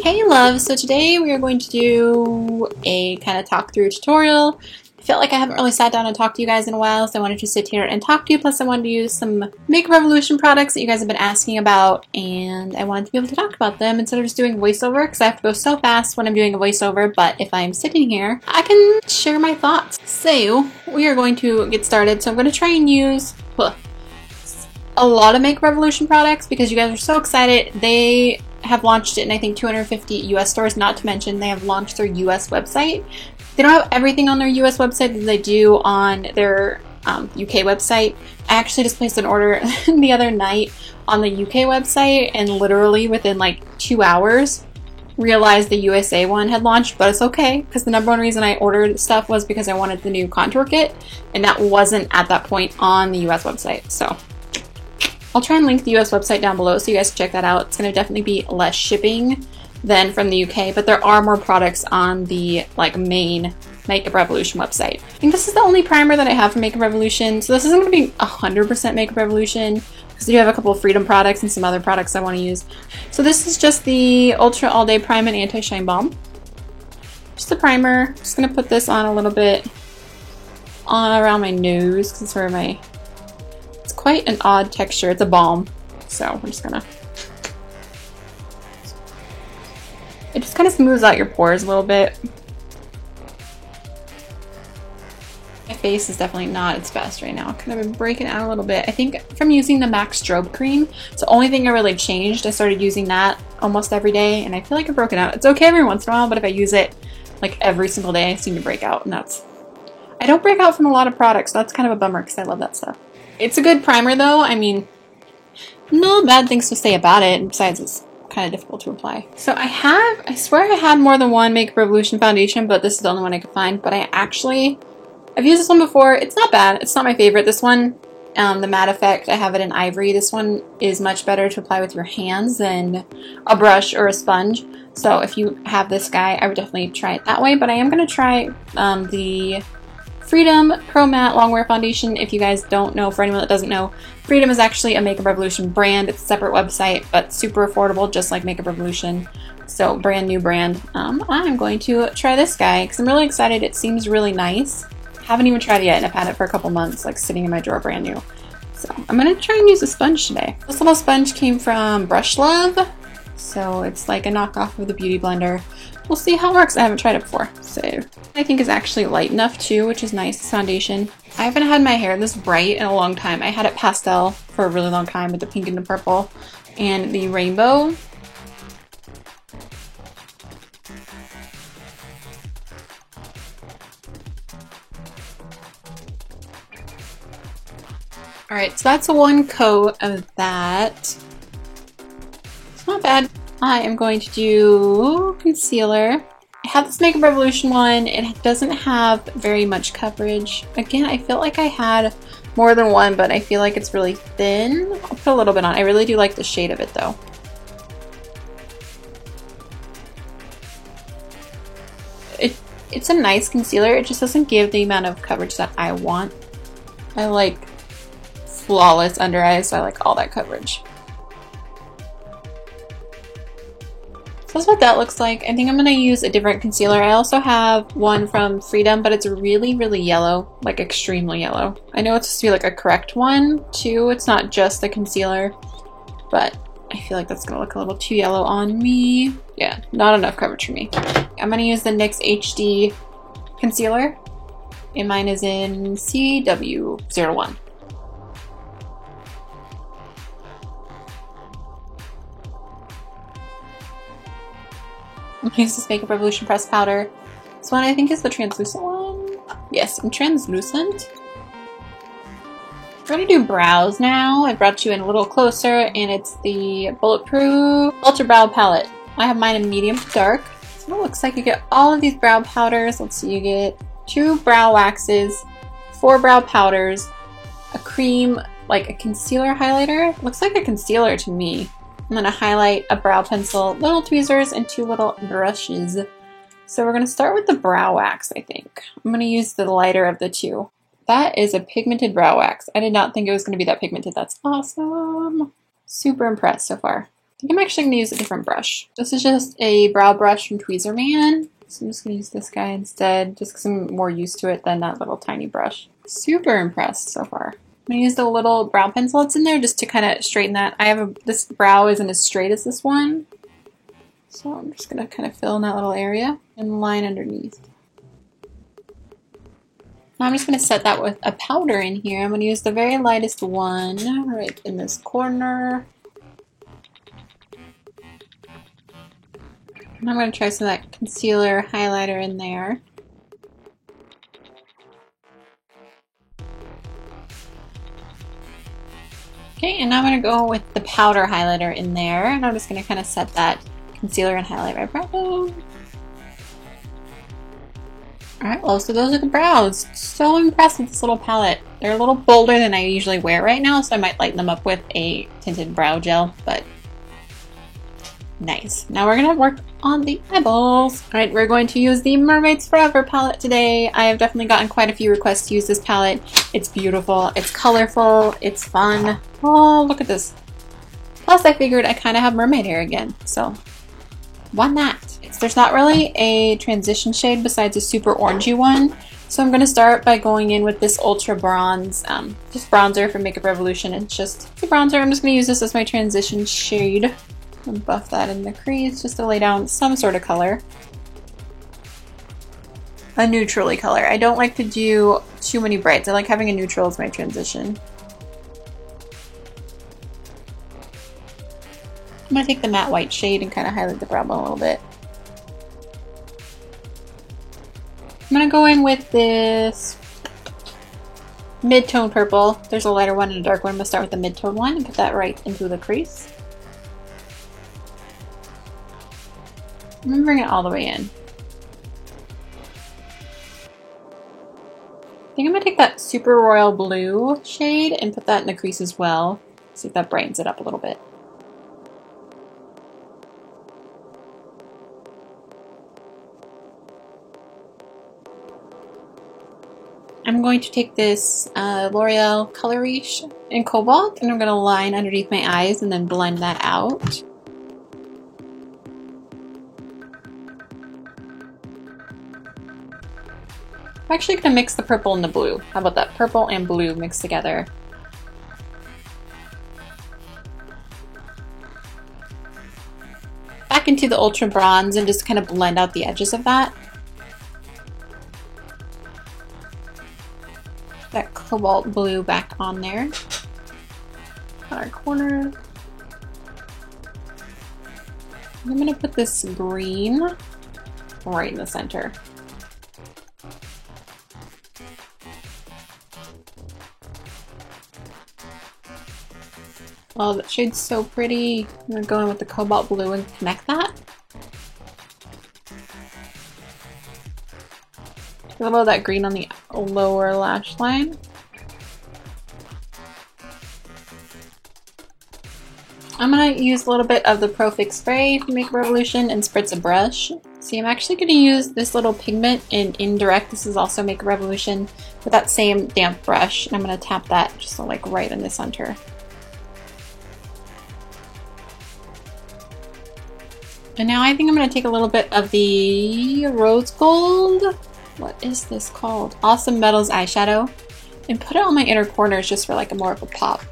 Hey love, so today we are going to do a kind of talk through tutorial. I felt like I haven't really sat down and talked to you guys in a while, so I wanted to sit here and talk to you, plus I wanted to use some Makeup Revolution products that you guys have been asking about, and I wanted to be able to talk about them instead of just doing voiceover, because I have to go so fast when I'm doing a voiceover, but if I'm sitting here, I can share my thoughts. So, we are going to get started, so I'm going to try and use a lot of Makeup Revolution products because you guys are so excited. They have launched it in I think 250 US stores, not to mention they have launched their US website. They don't have everything on their US website that they do on their UK website. I actually just placed an order the other night on the UK website and literally within like 2 hours realized the USA one had launched, but it's okay because the number one reason I ordered stuff was because I wanted the new contour kit, and that wasn't at that point on the US website. So I'll try and link the US website down below so you guys can check that out. It's going to definitely be less shipping than from the UK, but there are more products on the main Makeup Revolution website. I think this is the only primer that I have from Makeup Revolution, so this isn't going to be 100% Makeup Revolution because I do have a couple of Freedom products and some other products I want to use. So this is just the Ultra All Day Prime and Anti-Shine Balm. Just the primer. Just going to put this on a little bit on around my nose because it's where my... It's quite an odd texture. It's a balm, so we're just gonna... It just kind of smooths out your pores a little bit. My face is definitely not its best right now. Kind of been breaking out a little bit. I think from using the MAC Strobe Cream, it's the only thing I really changed. I started using that almost every day, and I feel like I've broken out. It's okay every once in a while, but if I use it like every single day, I seem to break out, and that's... I don't break out from a lot of products, so that's kind of a bummer because I love that stuff. It's a good primer though. I mean, no bad things to say about it, and besides it's kind of difficult to apply. So I swear I had more than one Makeup Revolution foundation, but this is the only one I could find. But I've used this one before. It's not bad. It's not my favorite. This one, the matte effect, I have it in Ivory. This one is much better to apply with your hands than a brush or a sponge. So if you have this guy, I would definitely try it that way. But I am going to try the Freedom Pro Matte Longwear Foundation. If you guys don't know, for anyone that doesn't know, Freedom is actually a Makeup Revolution brand. It's a separate website, but super affordable, just like Makeup Revolution. So brand new brand. I'm going to try this guy because I'm really excited. It seems really nice. Haven't even tried it yet, and I've had it for a couple months, like sitting in my drawer brand new. So I'm going to try and use a sponge today. This little sponge came from Brush Love. So it's like a knockoff of the Beauty Blender. We'll see how it works. I haven't tried it before. So I think it's actually light enough too, which is nice. This foundation. I haven't had my hair this bright in a long time. I had it pastel for a really long time with the pink and the purple and the rainbow. Alright, so that's one coat of that. It's not bad. I am going to do concealer. I have this Makeup Revolution one. It doesn't have very much coverage. Again, I feel like I had more than one, but I feel like it's really thin. I'll put a little bit on. I really do like the shade of it though. It's a nice concealer. It just doesn't give the amount of coverage that I want. I like flawless under eyes, so I like all that coverage. So that's what that looks like. I think I'm going to use a different concealer. I also have one from Freedom, but it's really, really yellow, like extremely yellow. I know it's supposed to be like a correct one too. It's not just the concealer, but I feel like that's going to look a little too yellow on me. Yeah, not enough coverage for me. I'm going to use the NYX HD concealer, and mine is in CW01. Use this Makeup Revolution pressed powder. This one I think is the translucent one. Yes, I'm translucent. We're gonna do brows now. I brought you in a little closer, and it's the Bulletproof Ultra Brow Palette. I have mine in medium to dark. So it looks like you get all of these brow powders. Let's see, you get 2 brow waxes, 4 brow powders, a cream, like a concealer highlighter. Looks like a concealer to me. I'm going to highlight a brow pencil, little tweezers, and 2 little brushes. So we're going to start with the brow wax, I think. I'm going to use the lighter of the 2. That is a pigmented brow wax. I did not think it was going to be that pigmented. That's awesome. Super impressed so far. I think I'm actually going to use a different brush. This is just a brow brush from Tweezerman. So I'm just going to use this guy instead, just because I'm more used to it than that little tiny brush. Super impressed so far. I'm going to use the little brow pencil that's in there just to kind of straighten that. This brow isn't as straight as this one. So I'm just going to kind of fill in that little area and line underneath. Now I'm just going to set that with a powder in here. I'm going to use the very lightest one right in this corner. And I'm going to try some of that concealer highlighter in there. Okay, and now I'm going to go with the powder highlighter in there, and I'm just going to kind of set that concealer and highlight my brow. Alright, well, so those are the brows. So impressed with this little palette. They're a little bolder than I usually wear right now, so I might lighten them up with a tinted brow gel, but nice. Now we're going to work on the eyeballs. Alright, we're going to use the Mermaids Forever palette today. I have definitely gotten quite a few requests to use this palette. It's beautiful, it's colorful, it's fun. Oh, look at this. Plus, I figured I kind of have mermaid hair again, so why not? There's not really a transition shade besides a super orangey one, so I'm going to start by going in with this Ultra Bronze, just bronzer from Makeup Revolution. It's just a bronzer. I'm just going to use this as my transition shade and buff that in the crease just to lay down some sort of color. A neutrally color. I don't like to do too many brights. I like having a neutral as my transition. I'm going to take the matte white shade and kind of highlight the brow bone a little bit. I'm going to go in with this mid-tone purple. There's a lighter one and a dark one. I'm going to start with the mid-tone one and put that right into the crease. I'm going to bring it all the way in. I think I'm going to take that Super Royal Blue shade and put that in the crease as well. See if that brightens it up a little bit. I'm going to take this L'Oreal Color Riche in Cobalt, and I'm going to line underneath my eyes and then blend that out. I'm actually going to mix the purple and the blue. How about that? Purple and blue mixed together. Back into the Ultra Bronze and just kind of blend out the edges of that. That cobalt blue back on there. On our corner. I'm going to put this green right in the center. Oh, that shade's so pretty. I'm going to go in with the cobalt blue and connect that. A little of that green on the lower lash line. I'm going to use a little bit of the Pro Fix Spray from Makeup Revolution and spritz a brush. See, I'm actually going to use this little pigment in Indirect. This is also Makeup Revolution with that same damp brush. And I'm going to tap that just like right in the center. And now I think I'm going to take a little bit of the Rose Gold. What is this called? Awesome Metals eyeshadow, and put it on my inner corners just for like a more of a pop.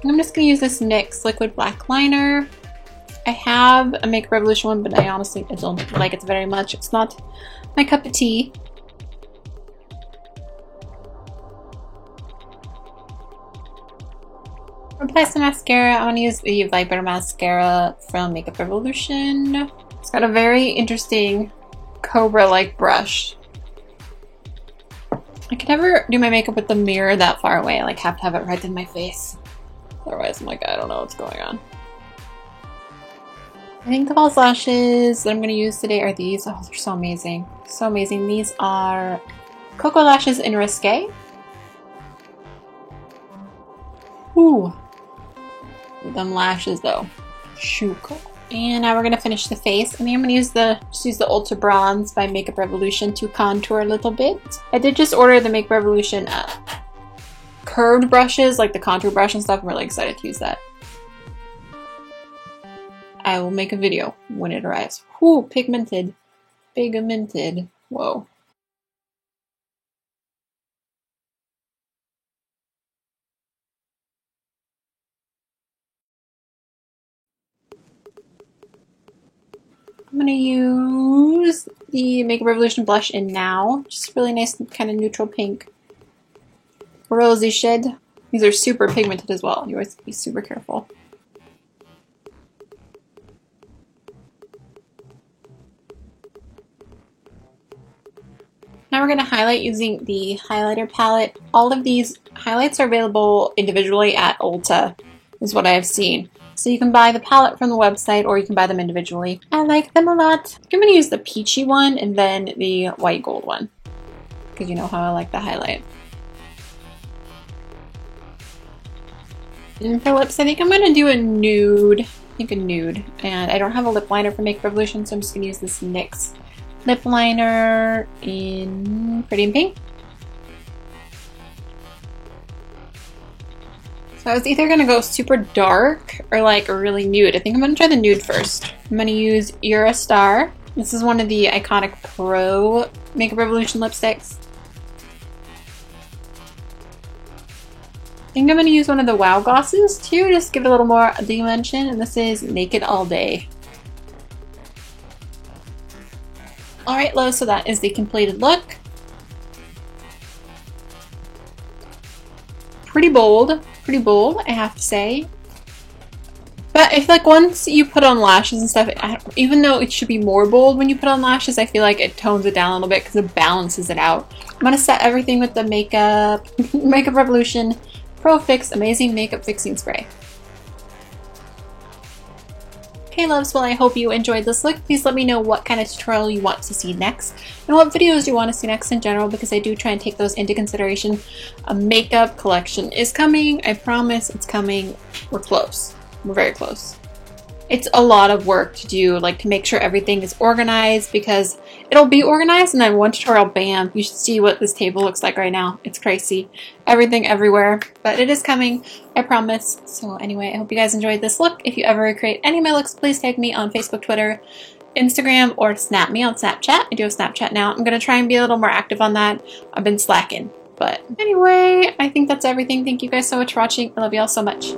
And I'm just going to use this NYX liquid black liner. I have a Makeup Revolution one, but I honestly don't like it very much. It's not my cup of tea. Apply some mascara. I want to use the Viper mascara from Makeup Revolution. It's got a very interesting cobra-like brush. I can never do my makeup with the mirror that far away. I like have to have it right in my face. Otherwise I'm like, I don't know what's going on. I think the false lashes that I'm going to use today are these. Oh, they're so amazing. So amazing. These are Cocoa Lashes in Risque. Whew. Them lashes though. Shuko. And now we're gonna finish the face. I think I'm gonna use the Ultra Bronze by Makeup Revolution to contour a little bit. I did just order the Makeup Revolution curved brushes, like the contour brush and stuff. I'm really excited to use that. I will make a video when it arrives. Whoo, pigmented. Pigmented. Whoa. I'm gonna use the Makeup Revolution blush in Now. Just really nice kind of neutral pink. Rosy shade. These are super pigmented as well. You always have to be super careful. Now we're going to highlight using the highlighter palette. All of these highlights are available individually at Ulta, is what I have seen. So you can buy the palette from the website or you can buy them individually. I like them a lot. I'm going to use the peachy one and then the white gold one, because you know how I like the highlight. And for lips, I think I'm going to do a nude. I think a nude. And I don't have a lip liner for Makeup Revolution, so I'm just going to use this NYX lip liner in Pretty in Pink. So I was either going to go super dark or like really nude. I think I'm going to try the nude first. I'm going to use Eurostar. This is one of the Iconic Pro Makeup Revolution lipsticks. I think I'm going to use one of the Wow glosses too, just give it a little more dimension, and this is Naked All Day. Alright, loves, so that is the completed look. Pretty bold, I have to say. But I feel like once you put on lashes and stuff, even though it should be more bold when you put on lashes, I feel like it tones it down a little bit because it balances it out. I'm going to set everything with the Makeup Revolution Pro Fix Amazing Makeup Fixing Spray. Okay, loves, well, I hope you enjoyed this look. Please let me know what kind of tutorial you want to see next and what videos you want to see next in general, because I do try and take those into consideration. A makeup collection is coming. I promise it's coming. We're close. We're very close. It's a lot of work to do, like to make sure everything is organized, because it'll be organized and then one tutorial, bam, you should see what this table looks like right now. It's crazy. Everything everywhere, but it is coming, I promise. So anyway, I hope you guys enjoyed this look. If you ever recreate any of my looks, please tag me on Facebook, Twitter, Instagram, or snap me on Snapchat. I do have Snapchat now. I'm going to try and be a little more active on that. I've been slacking. But anyway, I think that's everything. Thank you guys so much for watching. I love you all so much.